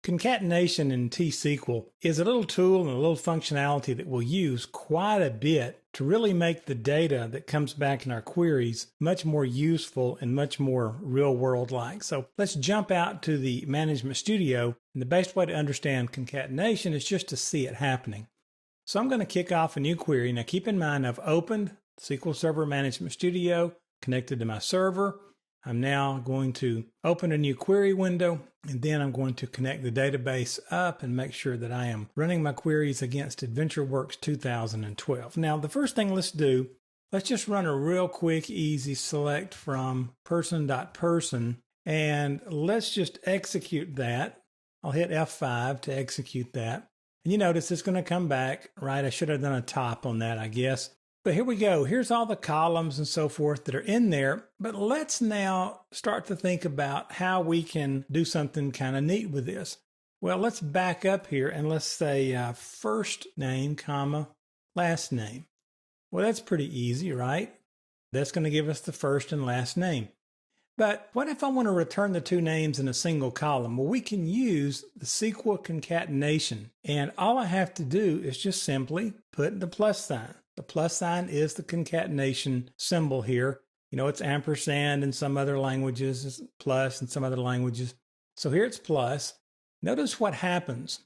Concatenation in T-SQL is a little tool and a little functionality that we'll use quite a bit to really make the data that comes back in our queries much more useful and much more real-world-like. So let's jump out to the Management Studio, and the best way to understand concatenation is just to see it happening. So I'm going to kick off a new query. Now keep in mind I've opened SQL Server Management Studio, connected to my server. I'm now going to open a new query window, and then I'm going to connect the database up and make sure that I am running my queries against AdventureWorks 2012. Now, the first thing let's do, let's just run a real quick, easy select from person.person, and let's just execute that. I'll hit F5 to execute that. And you notice it's going to come back, right? I should have done a top on that, I guess. But here we go. Here's all the columns and so forth that are in there. But let's now start to think about how we can do something kind of neat with this. Well, let's back up here and let's say first name, comma, last name. Well, that's pretty easy, right? That's going to give us the first and last name. But what if I want to return the two names in a single column? Well, we can use the SQL concatenation. And all I have to do is just simply put the plus sign. The plus sign is the concatenation symbol here. You know, it's ampersand in some other languages, it's plus in some other languages. So here it's plus. Notice what happens.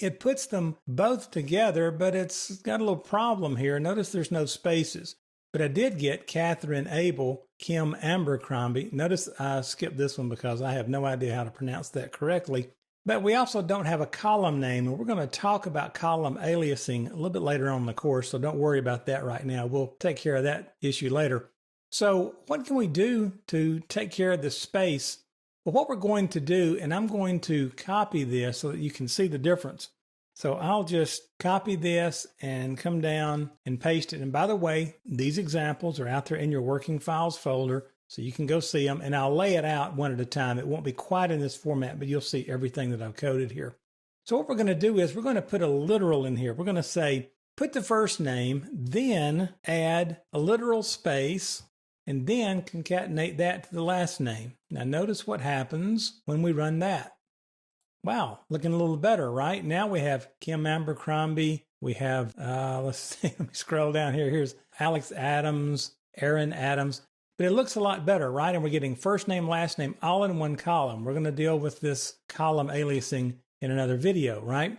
It puts them both together, but it's got a little problem here. Notice there's no spaces. But I did get Catherine Abel, Kim Abercrombie. Notice I skipped this one because I have no idea how to pronounce that correctly. But we also don't have a column name, and we're going to talk about column aliasing a little bit later on in the course, so don't worry about that right now. We'll take care of that issue later. So what can we do to take care of the space? Well, what we're going to do, and I'm going to copy this so that you can see the difference. So I'll just copy this and come down and paste it. And by the way, these examples are out there in your working files folder, so you can go see them, and I'll lay it out one at a time. It won't be quite in this format, but you'll see everything that I've coded here. So what we're going to do is we're going to put a literal in here. We're going to say, put the first name, then add a literal space, and then concatenate that to the last name. Now notice what happens when we run that. Wow, looking a little better, right? Now we have Kim Abercrombie. We have, let's see, let me scroll down here. Here's Alex Adams, Aaron Adams. But it looks a lot better, right? And we're getting first name, last name, all in one column. We're going to deal with this column aliasing in another video, right?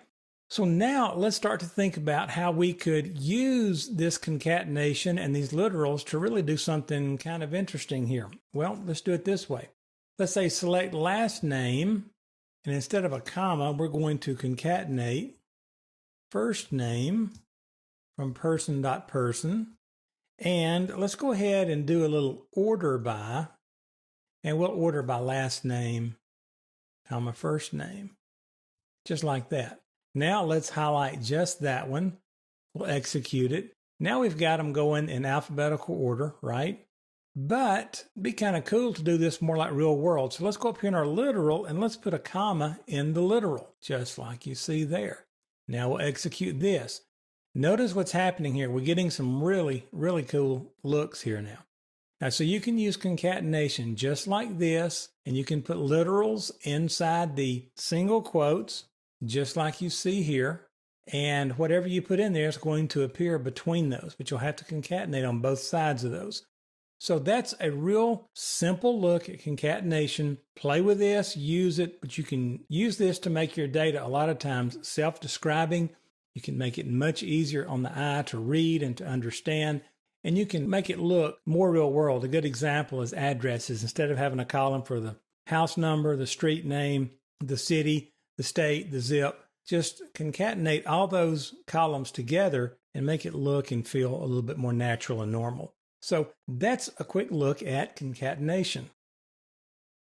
So now let's start to think about how we could use this concatenation and these literals to really do something kind of interesting here. Well, let's do it this way. Let's say select last name, and instead of a comma, we're going to concatenate first name from person.person. And let's go ahead and do a little order by, and we'll order by last name, comma, first name, just like that. Now let's highlight just that one. We'll execute it. Now we've got them going in alphabetical order, right? But it'd be kind of cool to do this more like real world. So let's go up here in our literal and let's put a comma in the literal, just like you see there. Now we'll execute this. Notice what's happening here. We're getting some really, really cool looks here now. Now, so you can use concatenation just like this, and you can put literals inside the single quotes, just like you see here. And whatever you put in there is going to appear between those, but you'll have to concatenate on both sides of those. So that's a real simple look at concatenation. Play with this, use it, but you can use this to make your data a lot of times self-describing. You can make it much easier on the eye to read and to understand, and you can make it look more real world. A good example is addresses. Instead of having a column for the house number, the street name, the city, the state, the zip, just concatenate all those columns together and make it look and feel a little bit more natural and normal. So that's a quick look at concatenation.